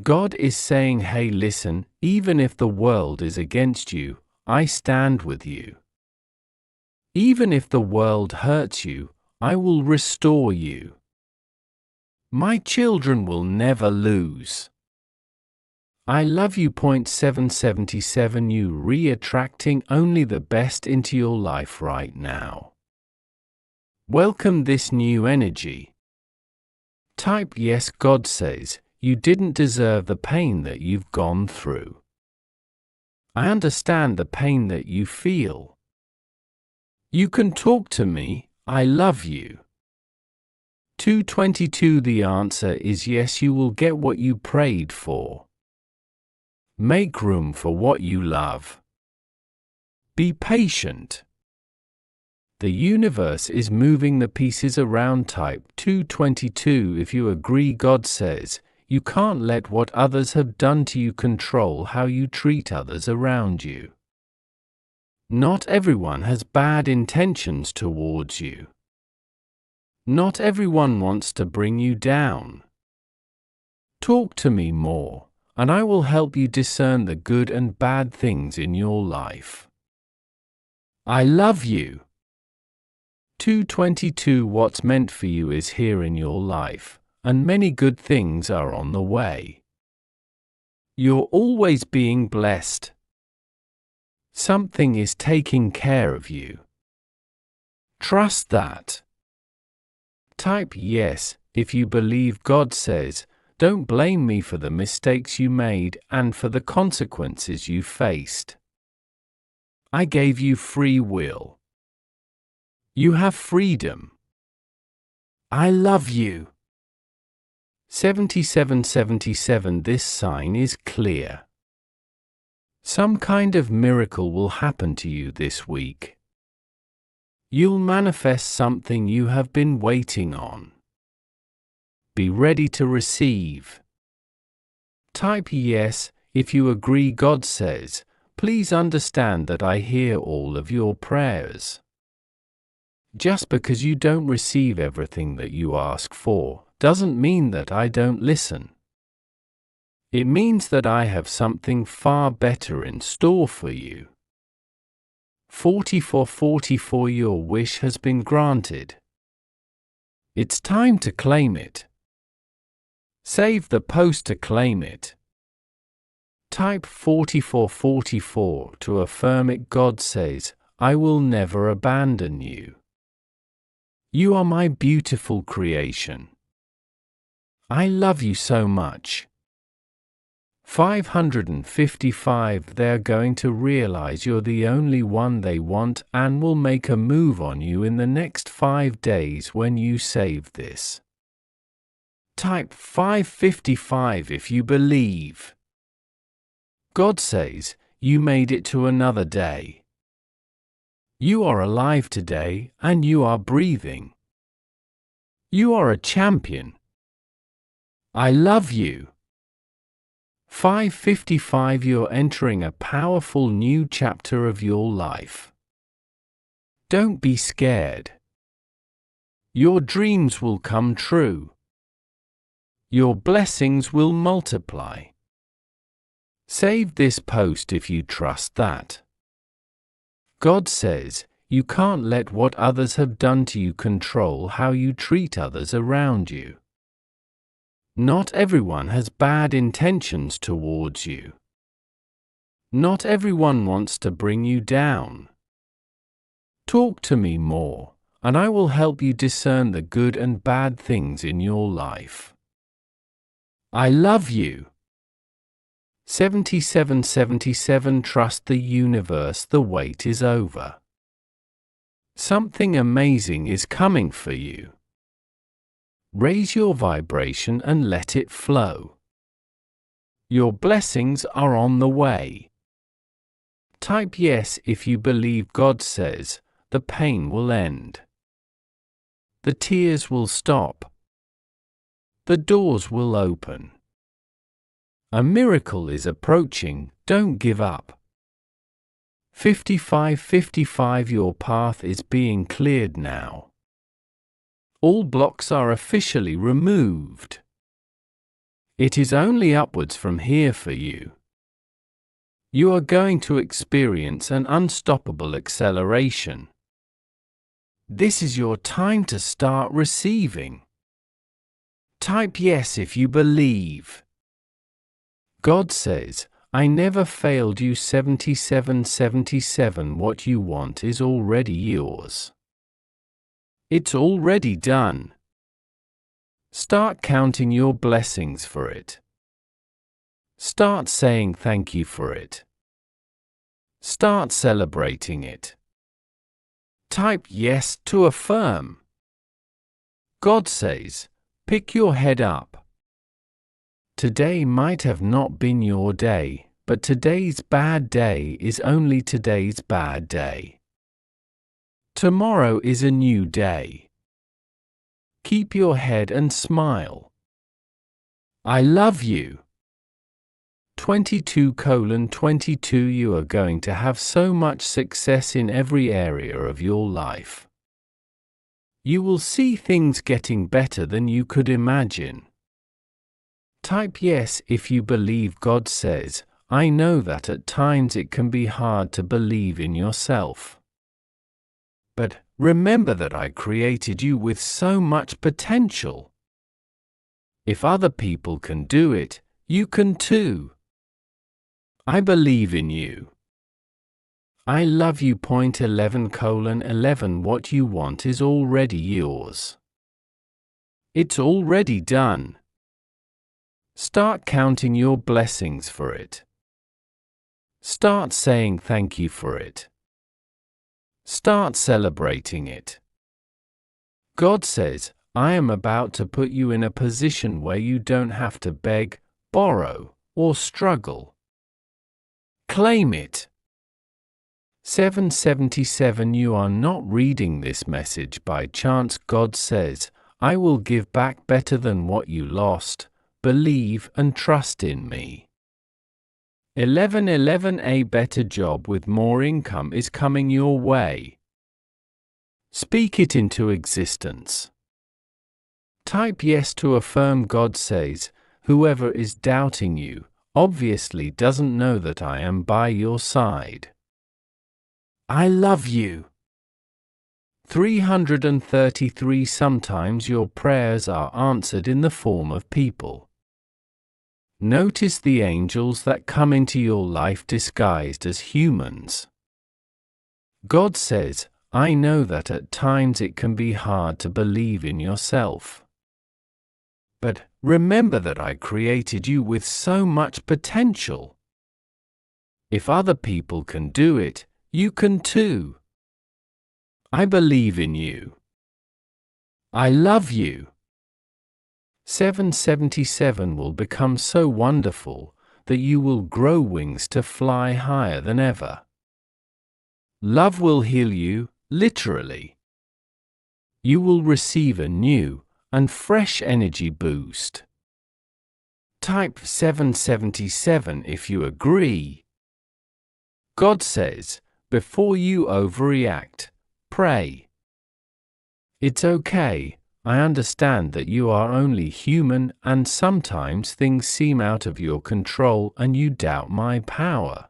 God is saying, hey, listen, even if the world is against you, I stand with you. Even if the world hurts you, I will restore you. My children will never lose. I love you. 777 You re-attracting only the best into your life right now. Welcome this new energy. Type yes. God says, you didn't deserve the pain that you've gone through. I understand the pain that you feel. You can talk to me, I love you. 222 The answer is yes, you will get what you prayed for. Make room for what you love. Be patient. The universe is moving the pieces around. Type 222 If you agree. God says, you can't let what others have done to you control how you treat others around you. Not everyone has bad intentions towards you. Not everyone wants to bring you down. Talk to me more, and I will help you discern the good and bad things in your life. I love you. 222 What's meant for you is here in your life, and many good things are on the way. You're always being blessed. Something is taking care of you. Trust that. Type yes if you believe. God says, don't blame me for the mistakes you made and for the consequences you faced. I gave you free will. You have freedom. I love you. 7777 This sign is clear. Some kind of miracle will happen to you this week. You'll manifest something you have been waiting on. Be ready to receive. Type yes if you agree. God says, please understand that I hear all of your prayers. Just because you don't receive everything that you ask for, doesn't mean that I don't listen. It means that I have something far better in store for you. 4444 Your wish has been granted. It's time to claim it. Save the post to claim it. Type 4444 to affirm it. God says, I will never abandon you. You are my beautiful creation. I love you so much. 555 They're going to realize you're the only one they want and will make a move on you in the next 5 days when you save this. Type 555 if you believe. God says, you made it to another day. You are alive today and you are breathing. You are a champion. I love you. 555 You're entering a powerful new chapter of your life. Don't be scared. Your dreams will come true. Your blessings will multiply. Save this post if you trust that. God says, you can't let what others have done to you control how you treat others around you. Not everyone has bad intentions towards you. Not everyone wants to bring you down. Talk to me more, and I will help you discern the good and bad things in your life. I love you. 7777 Trust the universe. The wait is over. Something amazing is coming for you. Raise your vibration and let it flow. Your blessings are on the way. Type yes if you believe. God says, the pain will end. The tears will stop. The doors will open. A miracle is approaching. Don't give up. 5555 Your path is being cleared now. All blocks are officially removed. It is only upwards from here for you. You are going to experience an unstoppable acceleration. This is your time to start receiving. Type yes if you believe. God says, I never failed you. 7777. What you want is already yours. It's already done. Start counting your blessings for it. Start saying thank you for it. Start celebrating it. Type yes to affirm. God says, pick your head up. Today might have not been your day, but today's bad day is only today's bad day. Tomorrow is a new day. Keep your head and smile. I love you. 22:22. You are going to have so much success in every area of your life. You will see things getting better than you could imagine. Type yes if you believe. God says, I know that at times it can be hard to believe in yourself. But remember that I created you with so much potential. If other people can do it, you can too. I believe in you. I love you. 11:11. What you want is already yours. It's already done. Start counting your blessings for it. Start saying thank you for it. Start celebrating it. God says, I am about to put you in a position where you don't have to beg, borrow, or struggle. Claim it. 777. You are not reading this message by chance. God says, I will give back better than what you lost. Believe and trust in me. 11:11. A better job with more income is coming your way. Speak it into existence. Type yes to affirm. God says, whoever is doubting you obviously doesn't know that I am by your side. I love you. 333. Sometimes your prayers are answered in the form of people. Notice the angels that come into your life disguised as humans. God says, I know that at times it can be hard to believe in yourself. But remember that I created you with so much potential. If other people can do it, you can too. I believe in you. I love you. 777 will become so wonderful that you will grow wings to fly higher than ever. Love will heal you, literally. You will receive a new and fresh energy boost. Type 777 if you agree. God says, before you overreact, pray. It's okay. I understand that you are only human and sometimes things seem out of your control and you doubt my power.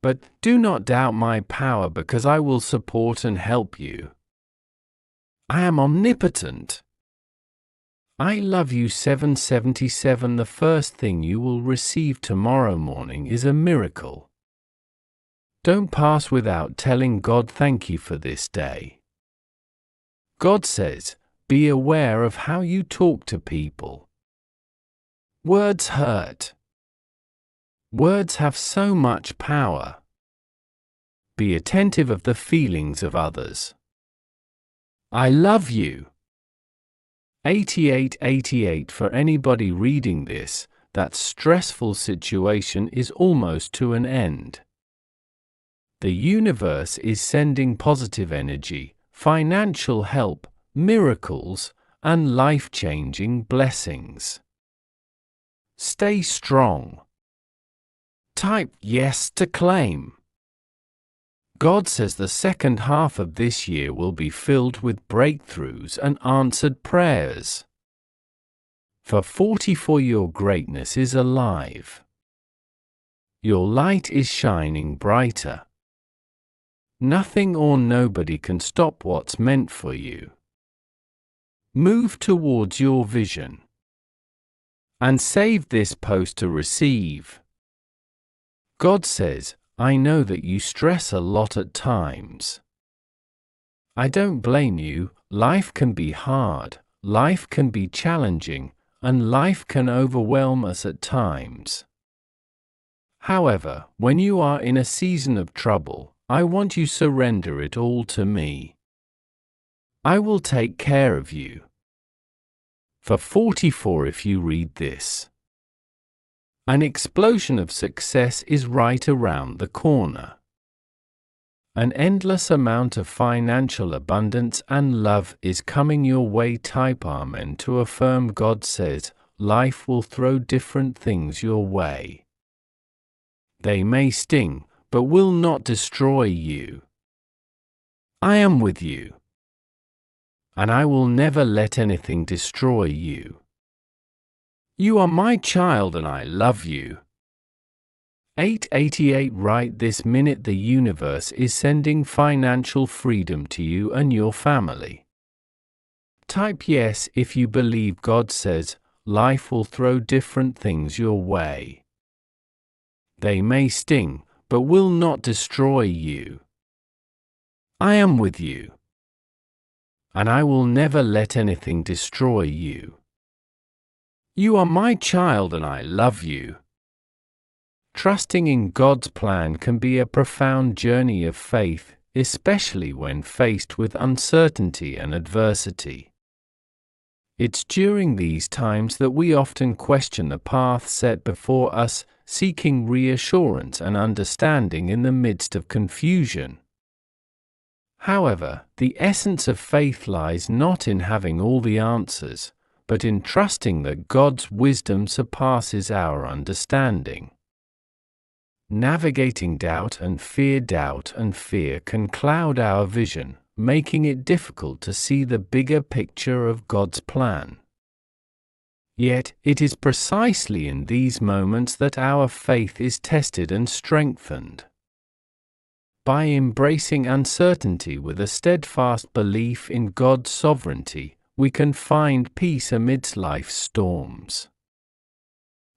But do not doubt my power because I will support and help you. I am omnipotent. I love you. 777. The first thing you will receive tomorrow morning is a miracle. Don't pass without telling God thank you for this day. God says, be aware of how you talk to people. Words hurt. Words have so much power. Be attentive of the feelings of others. I love you. 8888. For anybody reading this, that stressful situation is almost to an end. The universe is sending positive energy, financial help, miracles, and life-changing blessings. Stay strong. Type yes to claim. God says the second half of this year will be filled with breakthroughs and answered prayers. For 44 your greatness is alive. Your light is shining brighter. Nothing or nobody can stop what's meant for you. Move towards your vision. And save this post to receive. God says, I know that you stress a lot at times. I don't blame you. Life can be hard, life can be challenging, and life can overwhelm us at times. However, when you are in a season of trouble, I want you to surrender it all to me. I will take care of you. For 44 if you read this. An explosion of success is right around the corner. An endless amount of financial abundance and love is coming your way. Type Amen to affirm. God says, life will throw different things your way. They may sting, but will not destroy you. I am with you. And I will never let anything destroy you. You are my child and I love you. 888 Right this minute the universe is sending financial freedom to you and your family. Type yes if you believe God says, life will throw different things your way. They may sting, but will not destroy you. I am with you. And I will never let anything destroy you. You are my child and I love you. Trusting in God's plan can be a profound journey of faith, especially when faced with uncertainty and adversity. It's during these times that we often question the path set before us, seeking reassurance and understanding in the midst of confusion. However, the essence of faith lies not in having all the answers, but in trusting that God's wisdom surpasses our understanding. Navigating doubt and fear can cloud our vision, making it difficult to see the bigger picture of God's plan. Yet, it is precisely in these moments that our faith is tested and strengthened. By embracing uncertainty with a steadfast belief in God's sovereignty, we can find peace amidst life's storms.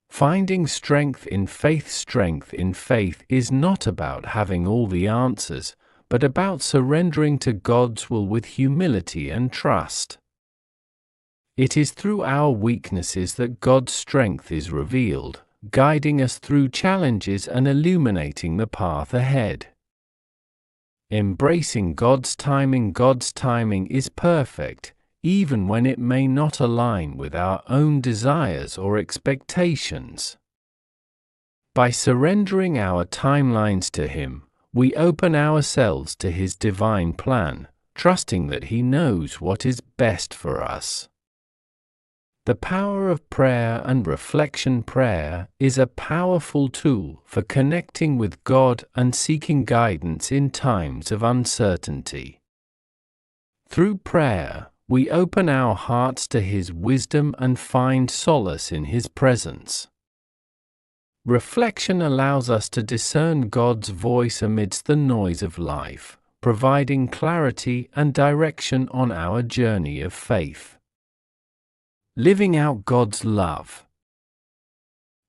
Finding strength in faith is not about having all the answers, but about surrendering to God's will with humility and trust. It is through our weaknesses that God's strength is revealed, guiding us through challenges and illuminating the path ahead. Embracing God's timing is perfect, even when it may not align with our own desires or expectations. By surrendering our timelines to Him, we open ourselves to His divine plan, trusting that He knows what is best for us. The power of prayer and reflection. Prayer is a powerful tool for connecting with God and seeking guidance in times of uncertainty. Through prayer, we open our hearts to His wisdom and find solace in His presence. Reflection allows us to discern God's voice amidst the noise of life, providing clarity and direction on our journey of faith. Living out God's love.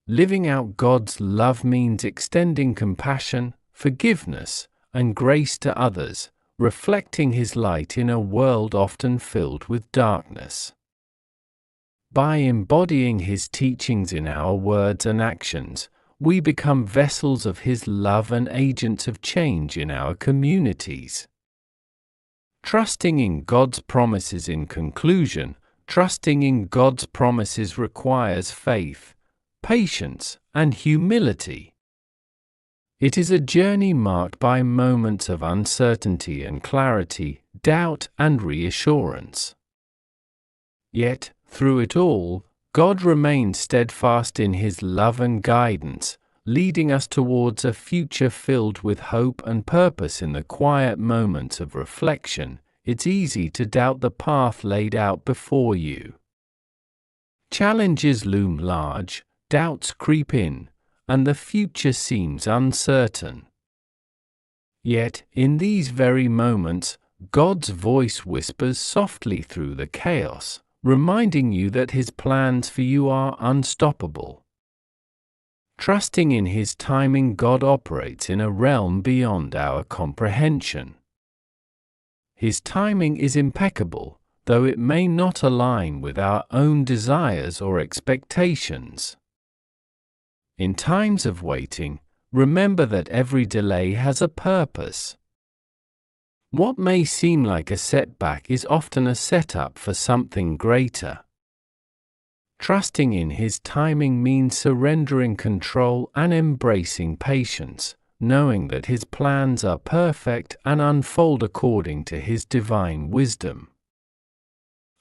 Living out God's love means extending compassion, forgiveness, and grace to others, reflecting His light in a world often filled with darkness. By embodying His teachings in our words and actions, we become vessels of His love and agents of change in our communities. Trusting in God's promises. In conclusion, trusting in God's promises requires faith, patience, and humility. It is a journey marked by moments of uncertainty and clarity, doubt and reassurance. Yet, through it all, God remains steadfast in His love and guidance, leading us towards a future filled with hope and purpose. In the quiet moments of reflection, it's easy to doubt the path laid out before you. Challenges loom large, doubts creep in, and the future seems uncertain. Yet, in these very moments, God's voice whispers softly through the chaos, reminding you that His plans for you are unstoppable. Trusting in His timing, God operates in a realm beyond our comprehension. His timing is impeccable, though it may not align with our own desires or expectations. In times of waiting, remember that every delay has a purpose. What may seem like a setback is often a setup for something greater. Trusting in His timing means surrendering control and embracing patience, knowing that His plans are perfect and unfold according to His divine wisdom.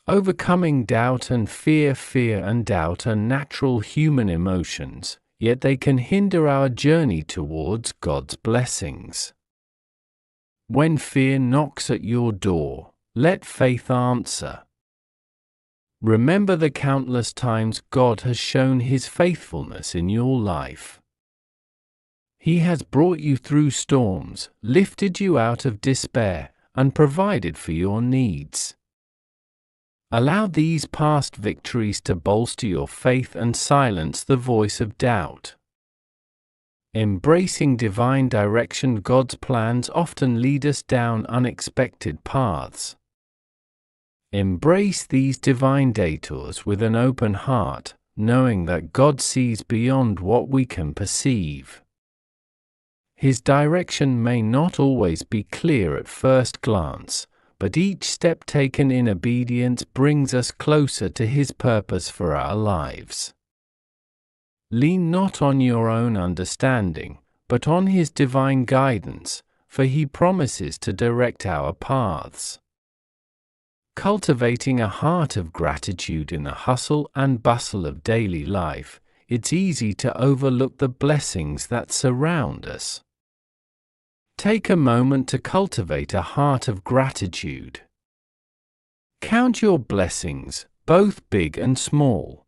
Overcoming doubt and fear. Fear and doubt are natural human emotions, yet they can hinder our journey towards God's blessings. When fear knocks at your door, let faith answer. Remember the countless times God has shown His faithfulness in your life. He has brought you through storms, lifted you out of despair, and provided for your needs. Allow these past victories to bolster your faith and silence the voice of doubt. Embracing divine direction. God's plans often lead us down unexpected paths. Embrace these divine detours with an open heart, knowing that God sees beyond what we can perceive. His direction may not always be clear at first glance, but each step taken in obedience brings us closer to His purpose for our lives. Lean not on your own understanding, but on His divine guidance, for He promises to direct our paths. Cultivating a heart of gratitude in the hustle and bustle of daily life, it's easy to overlook the blessings that surround us. Take a moment to cultivate a heart of gratitude. Count your blessings, both big and small.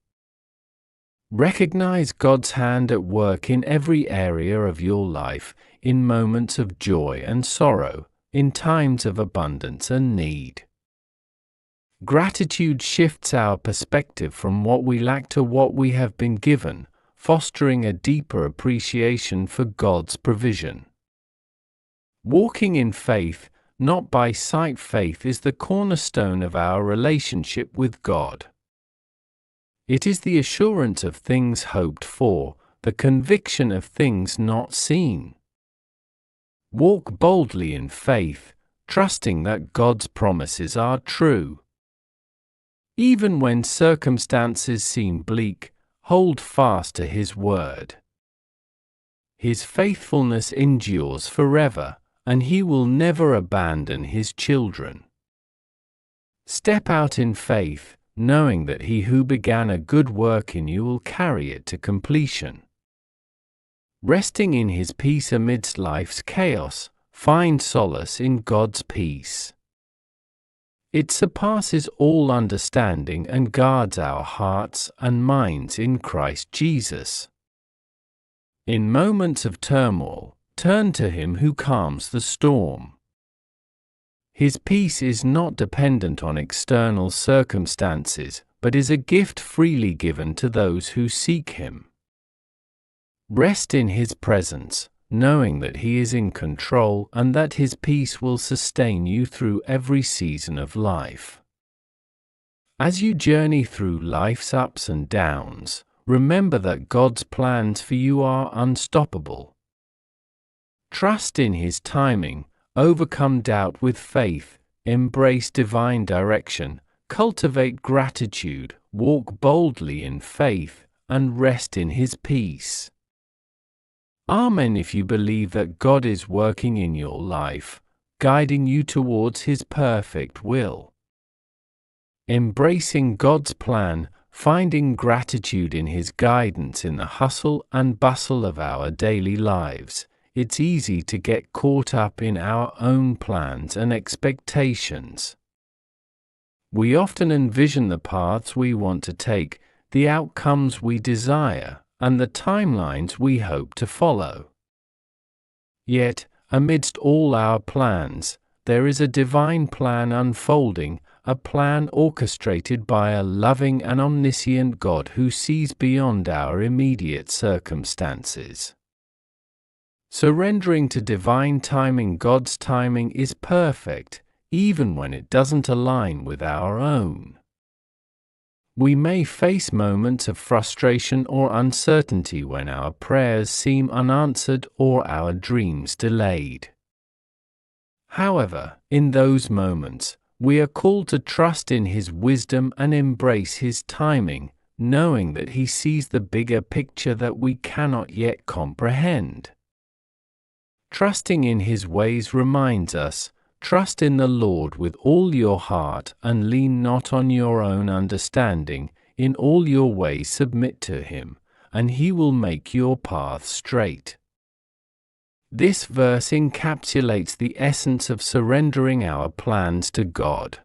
Recognize God's hand at work in every area of your life, in moments of joy and sorrow, in times of abundance and need. Gratitude shifts our perspective from what we lack to what we have been given, fostering a deeper appreciation for God's provision. Walking in faith, not by sight. Faith is the cornerstone of our relationship with God. It is the assurance of things hoped for, the conviction of things not seen. Walk boldly in faith, trusting that God's promises are true. Even when circumstances seem bleak, hold fast to His word. His faithfulness endures forever, and He will never abandon His children. Step out in faith, knowing that He who began a good work in you will carry it to completion. Resting in His peace amidst life's chaos, find solace in God's peace. It surpasses all understanding and guards our hearts and minds in Christ Jesus. In moments of turmoil, turn to Him who calms the storm. His peace is not dependent on external circumstances, but is a gift freely given to those who seek Him. Rest in His presence, knowing that He is in control and that His peace will sustain you through every season of life. As you journey through life's ups and downs, remember that God's plans for you are unstoppable. Trust in His timing, overcome doubt with faith, embrace divine direction, cultivate gratitude, walk boldly in faith, and rest in His peace. Amen. If you believe that God is working in your life, guiding you towards His perfect will. Embracing God's plan, finding gratitude in His guidance in the hustle and bustle of our daily lives. It's easy to get caught up in our own plans and expectations. We often envision the paths we want to take, the outcomes we desire, and the timelines we hope to follow. Yet, amidst all our plans, there is a divine plan unfolding, a plan orchestrated by a loving and omniscient God who sees beyond our immediate circumstances. Surrendering to divine timing, God's timing is perfect, even when it doesn't align with our own. We may face moments of frustration or uncertainty when our prayers seem unanswered or our dreams delayed. However, in those moments, we are called to trust in His wisdom and embrace His timing, knowing that He sees the bigger picture that we cannot yet comprehend. Trusting in His ways reminds us, trust in the Lord with all your heart and lean not on your own understanding, in all your ways submit to Him, and He will make your path straight. This verse encapsulates the essence of surrendering our plans to God.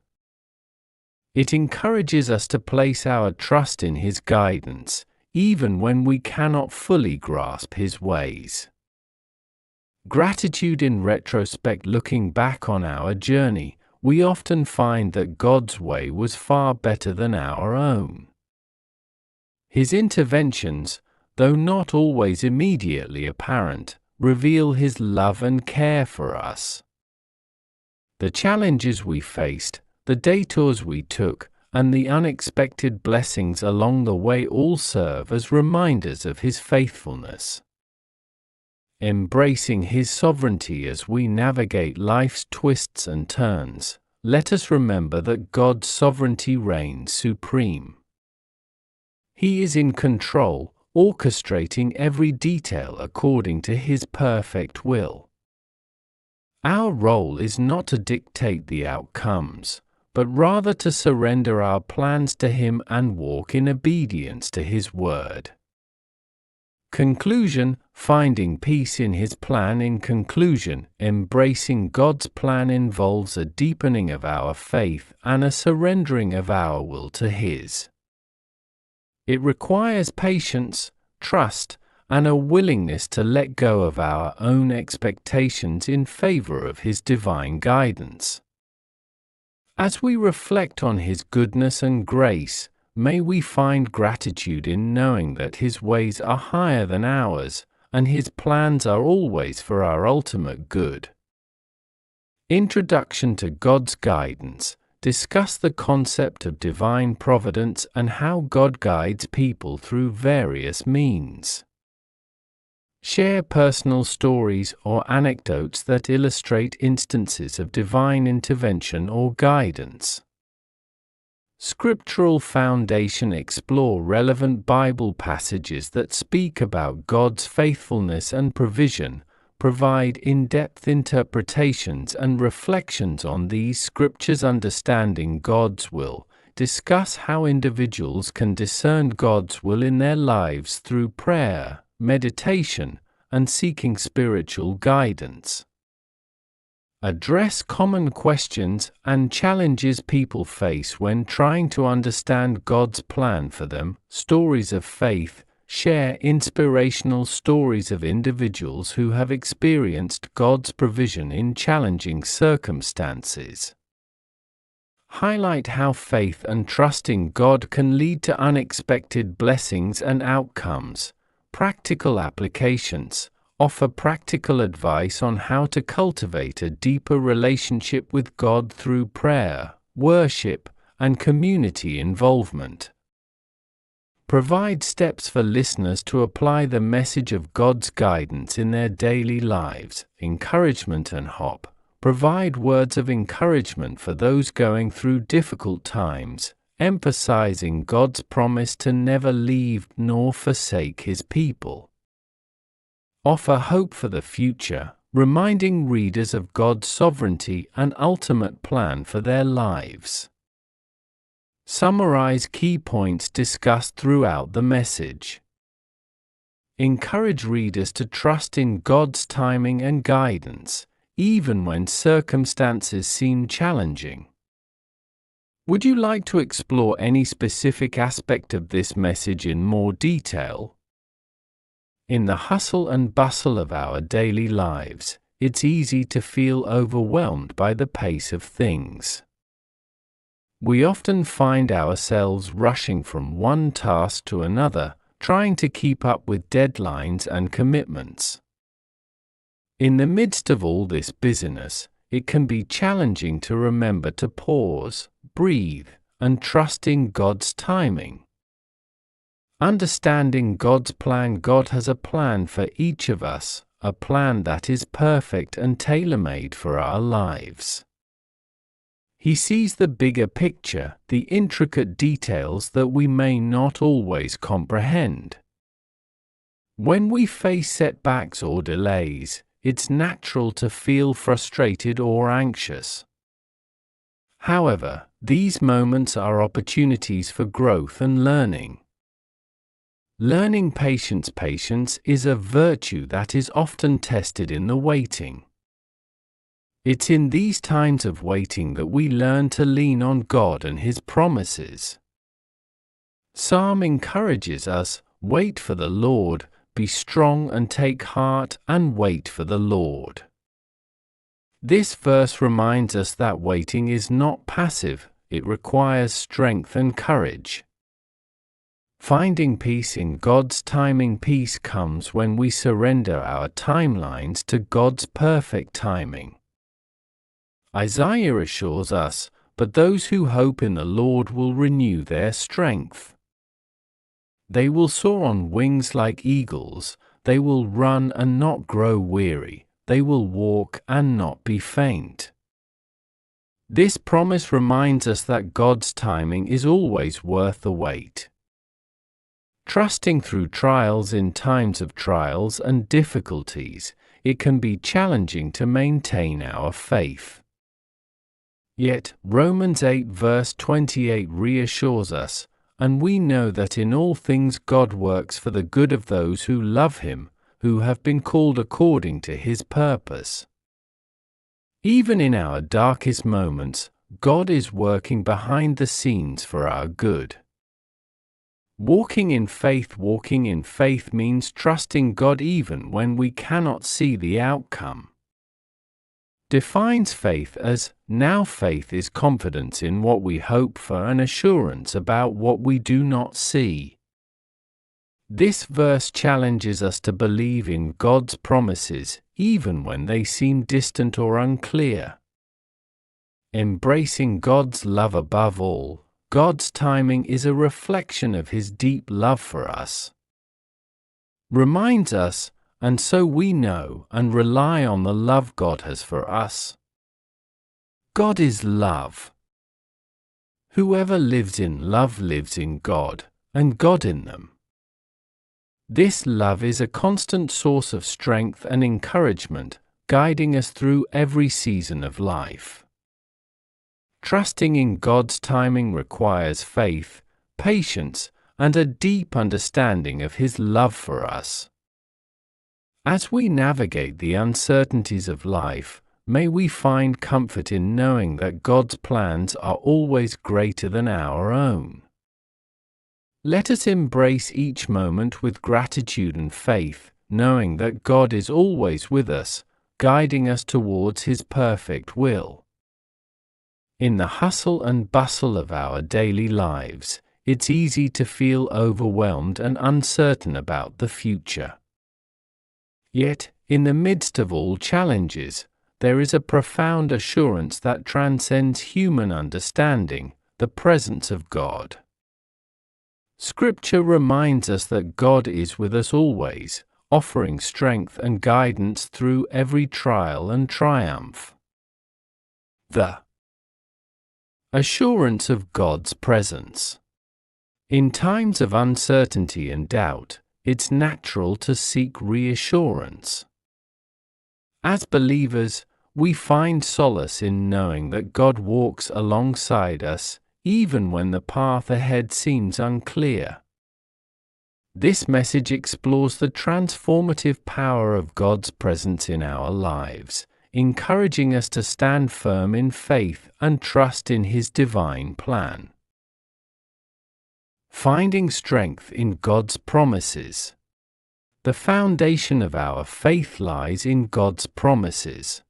It encourages us to place our trust in His guidance, even when we cannot fully grasp His ways. Gratitude in retrospect. Looking back on our journey, we often find that God's way was far better than our own. His interventions, though not always immediately apparent, reveal His love and care for us. The challenges we faced, the detours we took, and the unexpected blessings along the way all serve as reminders of His faithfulness. Embracing His sovereignty as we navigate life's twists and turns, let us remember that God's sovereignty reigns supreme. He is in control, orchestrating every detail according to His perfect will. Our role is not to dictate the outcomes, but rather to surrender our plans to Him and walk in obedience to His word. Conclusion: finding peace in His plan. In conclusion, embracing God's plan involves a deepening of our faith and a surrendering of our will to His. It requires patience, trust, and a willingness to let go of our own expectations in favor of His divine guidance. As we reflect on His goodness and grace, may we find gratitude in knowing that His ways are higher than ours, and His plans are always for our ultimate good. Introduction to God's guidance. Discuss the concept of divine providence and how God guides people through various means. Share personal stories or anecdotes that illustrate instances of divine intervention or guidance. Scriptural foundation. Explore relevant Bible passages that speak about God's faithfulness and provision. Provide in-depth interpretations and reflections on these scriptures. Understanding God's will. Discuss how individuals can discern God's will in their lives through prayer, meditation, and seeking spiritual guidance. Address common questions and challenges people face when trying to understand God's plan for them. Stories of faith. Share inspirational stories of individuals who have experienced God's provision in challenging circumstances. Highlight how faith and trusting God can lead to unexpected blessings and outcomes. Practical applications. Offer practical advice on how to cultivate a deeper relationship with God through prayer, worship, and community involvement. Provide steps for listeners to apply the message of God's guidance in their daily lives. Encouragement and hope. Provide words of encouragement for those going through difficult times, emphasizing God's promise to never leave nor forsake His people. Offer hope for the future, reminding readers of God's sovereignty and ultimate plan for their lives. Summarize key points discussed throughout the message. Encourage readers to trust in God's timing and guidance, even when circumstances seem challenging. Would you like to explore any specific aspect of this message in more detail? In the hustle and bustle of our daily lives, it's easy to feel overwhelmed by the pace of things. We often find ourselves rushing from one task to another, trying to keep up with deadlines and commitments. In the midst of all this busyness, it can be challenging to remember to pause, breathe, and trust in God's timing. Understanding God's plan. God has a plan for each of us, a plan that is perfect and tailor-made for our lives. He sees the bigger picture, the intricate details that we may not always comprehend. When we face setbacks or delays, it's natural to feel frustrated or anxious. However, these moments are opportunities for growth and learning. Learning patience. Patience is a virtue that is often tested in the waiting. It's in these times of waiting that we learn to lean on God and His promises. Psalm encourages us, "Wait for the Lord, be strong and take heart, and wait for the Lord." This verse reminds us that waiting is not passive, it requires strength and courage. Finding peace in God's timing. Peace comes when we surrender our timelines to God's perfect timing. Isaiah assures us, "But those who hope in the Lord will renew their strength. They will soar on wings like eagles, they will run and not grow weary, they will walk and not be faint." This promise reminds us that God's timing is always worth the wait. Trusting through trials. In times of trials and difficulties, it can be challenging to maintain our faith. Yet, Romans 8 verse 28 reassures us, "And we know that in all things God works for the good of those who love Him, who have been called according to His purpose." Even in our darkest moments, God is working behind the scenes for our good. Walking in faith. Walking in faith means trusting God even when we cannot see the outcome. Defines faith as, now faith is confidence in what we hope for and assurance about what we do not see. This verse challenges us to believe in God's promises, even when they seem distant or unclear. Embracing God's love above all. God's timing is a reflection of His deep love for us. Reminds us, and so we know and rely on the love God has for us. God is love. Whoever lives in love lives in God, and God in them. This love is a constant source of strength and encouragement, guiding us through every season of life. Trusting in God's timing requires faith, patience, and a deep understanding of His love for us. As we navigate the uncertainties of life, may we find comfort in knowing that God's plans are always greater than our own. Let us embrace each moment with gratitude and faith, knowing that God is always with us, guiding us towards His perfect will. In the hustle and bustle of our daily lives, it's easy to feel overwhelmed and uncertain about the future. Yet, in the midst of all challenges, there is a profound assurance that transcends human understanding, the presence of God. Scripture reminds us that God is with us always, offering strength and guidance through every trial and triumph. The assurance of God's presence. In times of uncertainty and doubt, it's natural to seek reassurance. As believers, we find solace in knowing that God walks alongside us, even when the path ahead seems unclear. This message explores the transformative power of God's presence in our lives, encouraging us to stand firm in faith and trust in His divine plan. Finding strength in God's promises. The foundation of our faith lies in God's promises.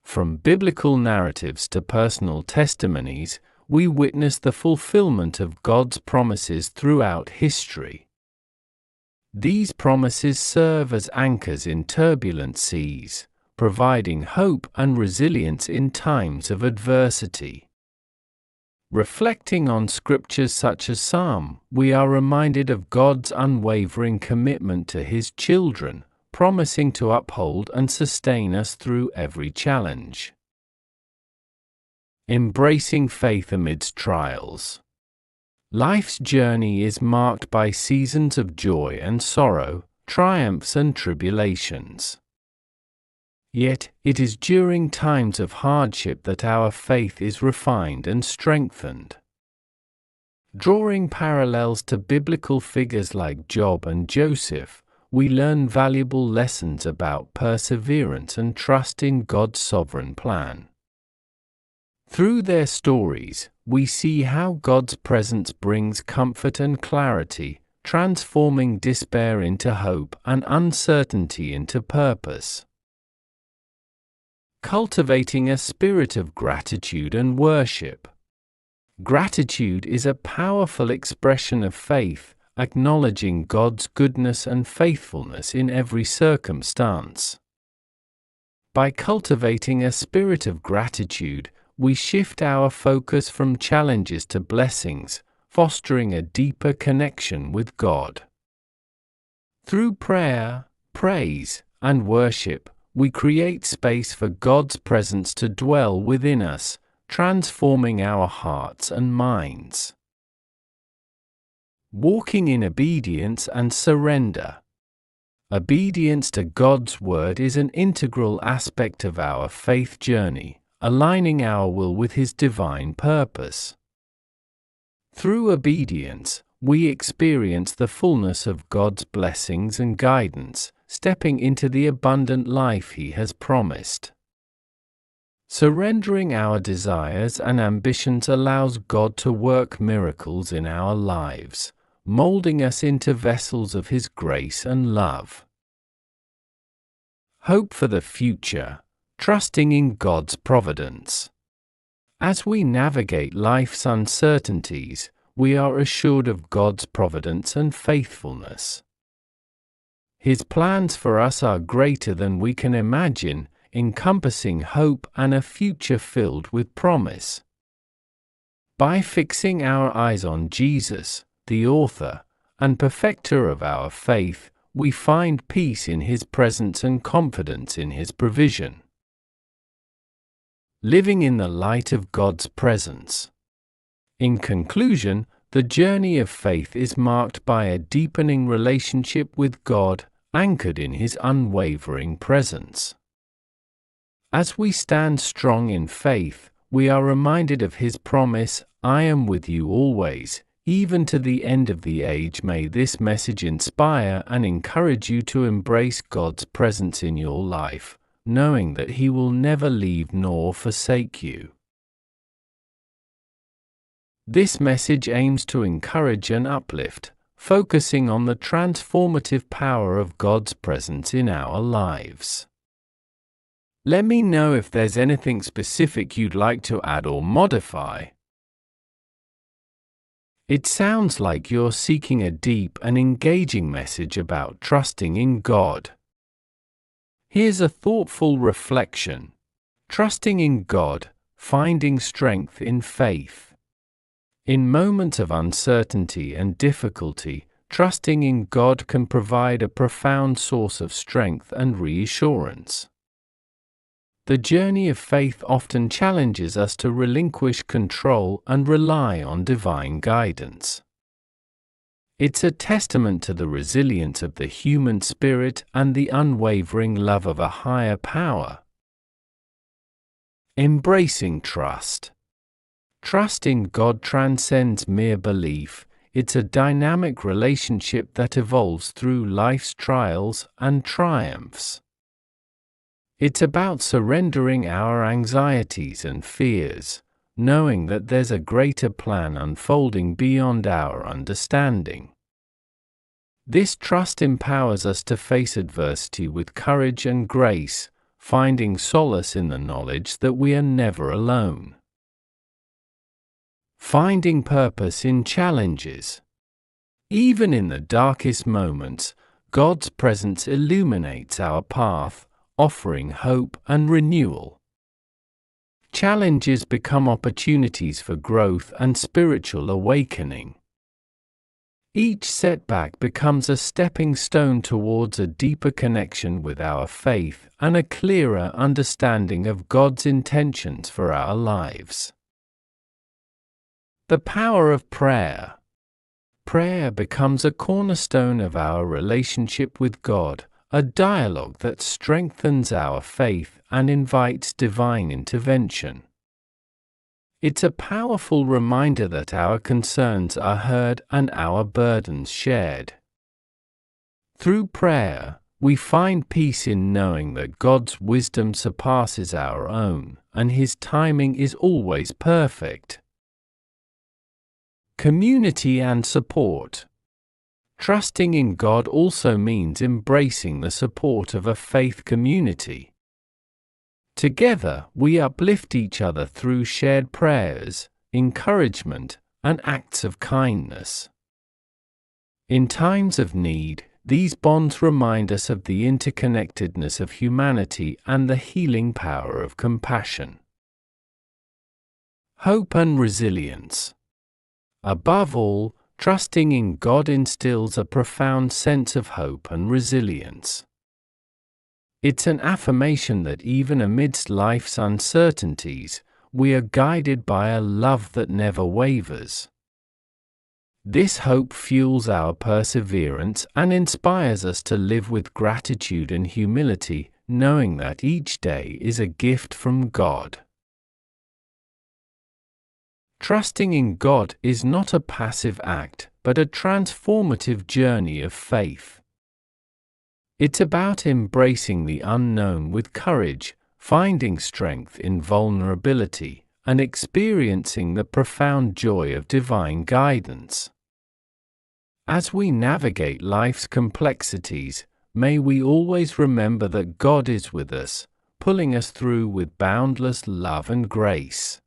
From biblical narratives to personal testimonies, we witness the fulfillment of God's promises throughout history. These promises serve as anchors in turbulent seas, providing hope and resilience in times of adversity. Reflecting on scriptures such as Psalm, we are reminded of God's unwavering commitment to His children, promising to uphold and sustain us through every challenge. Embracing faith amidst trials. Life's journey is marked by seasons of joy and sorrow, triumphs and tribulations. Yet, it is during times of hardship that our faith is refined and strengthened. Drawing parallels to biblical figures like Job and Joseph, we learn valuable lessons about perseverance and trust in God's sovereign plan. Through their stories, we see how God's presence brings comfort and clarity, transforming despair into hope and uncertainty into purpose. Cultivating a spirit of gratitude and worship. Gratitude is a powerful expression of faith, acknowledging God's goodness and faithfulness in every circumstance. By cultivating a spirit of gratitude, we shift our focus from challenges to blessings, fostering a deeper connection with God. Through prayer, praise, and worship, we create space for God's presence to dwell within us, transforming our hearts and minds. Walking in obedience and surrender. Obedience to God's word is an integral aspect of our faith journey, aligning our will with His divine purpose. Through obedience, we experience the fullness of God's blessings and guidance, stepping into the abundant life He has promised. Surrendering our desires and ambitions allows God to work miracles in our lives, molding us into vessels of His grace and love. Hope for the future, trusting in God's providence. As we navigate life's uncertainties, we are assured of God's providence and faithfulness. His plans for us are greater than we can imagine, encompassing hope and a future filled with promise. By fixing our eyes on Jesus, the author and perfecter of our faith, we find peace in His presence and confidence in His provision. Living in the light of God's presence. In conclusion, the journey of faith is marked by a deepening relationship with God, anchored in His unwavering presence. As we stand strong in faith, we are reminded of His promise, "I am with you always, even to the end of the age." May this message inspire and encourage you to embrace God's presence in your life, knowing that He will never leave nor forsake you. This message aims to encourage and uplift, focusing on the transformative power of God's presence in our lives. Let me know if there's anything specific you'd like to add or modify. It sounds like you're seeking a deep and engaging message about trusting in God. Here's a thoughtful reflection. Trusting in God, finding strength in faith. In moments of uncertainty and difficulty, trusting in God can provide a profound source of strength and reassurance. The journey of faith often challenges us to relinquish control and rely on divine guidance. It's a testament to the resilience of the human spirit and the unwavering love of a higher power. Embracing trust. Trust in God transcends mere belief. It's a dynamic relationship that evolves through life's trials and triumphs. It's about surrendering our anxieties and fears, knowing that there's a greater plan unfolding beyond our understanding. This trust empowers us to face adversity with courage and grace, finding solace in the knowledge that we are never alone. Finding purpose in challenges. Even in the darkest moments, God's presence illuminates our path, offering hope and renewal. Challenges become opportunities for growth and spiritual awakening. Each setback becomes a stepping stone towards a deeper connection with our faith and a clearer understanding of God's intentions for our lives. The power of prayer. Prayer becomes a cornerstone of our relationship with God, a dialogue that strengthens our faith and invites divine intervention. It's a powerful reminder that our concerns are heard and our burdens shared. Through prayer, we find peace in knowing that God's wisdom surpasses our own, and His timing is always perfect. Community and support. Trusting in God also means embracing the support of a faith community. Together, we uplift each other through shared prayers, encouragement, and acts of kindness. In times of need, these bonds remind us of the interconnectedness of humanity and the healing power of compassion. Hope and resilience. Above all, trusting in God instills a profound sense of hope and resilience. It's an affirmation that even amidst life's uncertainties, we are guided by a love that never wavers. This hope fuels our perseverance and inspires us to live with gratitude and humility, knowing that each day is a gift from God. Trusting in God is not a passive act, but a transformative journey of faith. It's about embracing the unknown with courage, finding strength in vulnerability, and experiencing the profound joy of divine guidance. As we navigate life's complexities, may we always remember that God is with us, pulling us through with boundless love and grace.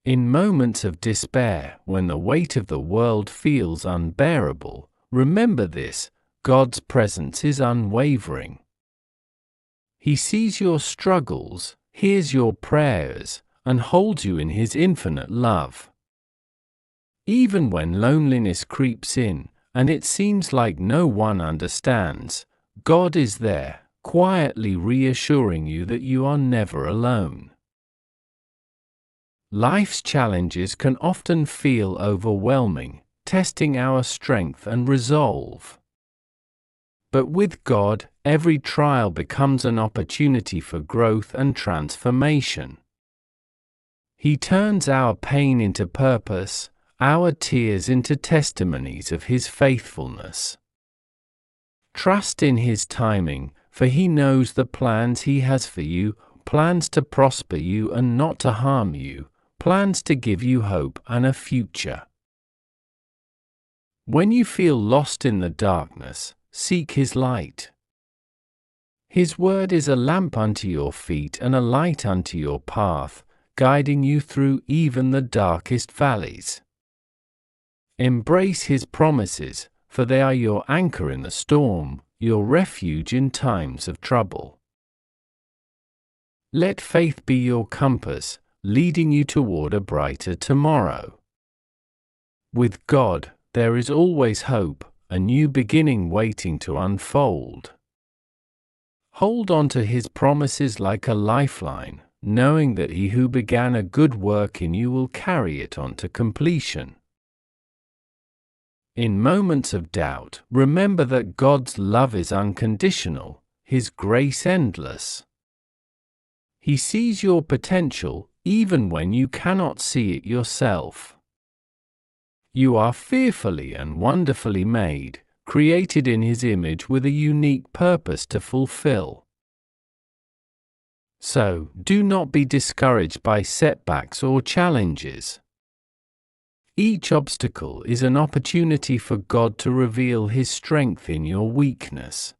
In moments of despair, when the weight of the world feels unbearable, remember this: God's presence is unwavering. He sees your struggles, hears your prayers, and holds you in His infinite love. Even when loneliness creeps in, and it seems like no one understands, God is there, quietly reassuring you that you are never alone. Life's challenges can often feel overwhelming, testing our strength and resolve. But with God, every trial becomes an opportunity for growth and transformation. He turns our pain into purpose, our tears into testimonies of His faithfulness. Trust in His timing, for He knows the plans He has for you, plans to prosper you and not to harm you, plans to give you hope and a future. When you feel lost in the darkness, seek His light. His word is a lamp unto your feet and a light unto your path, guiding you through even the darkest valleys. Embrace His promises, for they are your anchor in the storm, your refuge in times of trouble. Let faith be your compass, leading you toward a brighter tomorrow. With God, there is always hope, a new beginning waiting to unfold. Hold on to His promises like a lifeline, knowing that He who began a good work in you will carry it on to completion. In moments of doubt, remember that God's love is unconditional, His grace endless. He sees your potential, even when you cannot see it yourself. You are fearfully and wonderfully made, created in His image with a unique purpose to fulfill. So, do not be discouraged by setbacks or challenges. Each obstacle is an opportunity for God to reveal His strength in your weakness.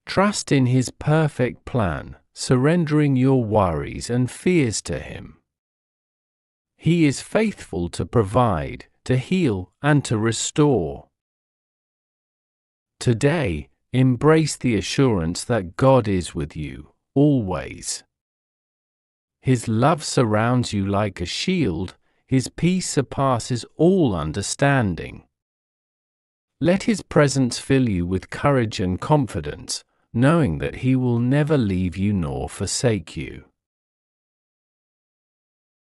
Trust in His perfect plan, surrendering your worries and fears to Him. He is faithful to provide, to heal, and to restore. Today, embrace the assurance that God is with you, always. His love surrounds you like a shield, His peace surpasses all understanding. Let His presence fill you with courage and confidence, knowing that He will never leave you nor forsake you.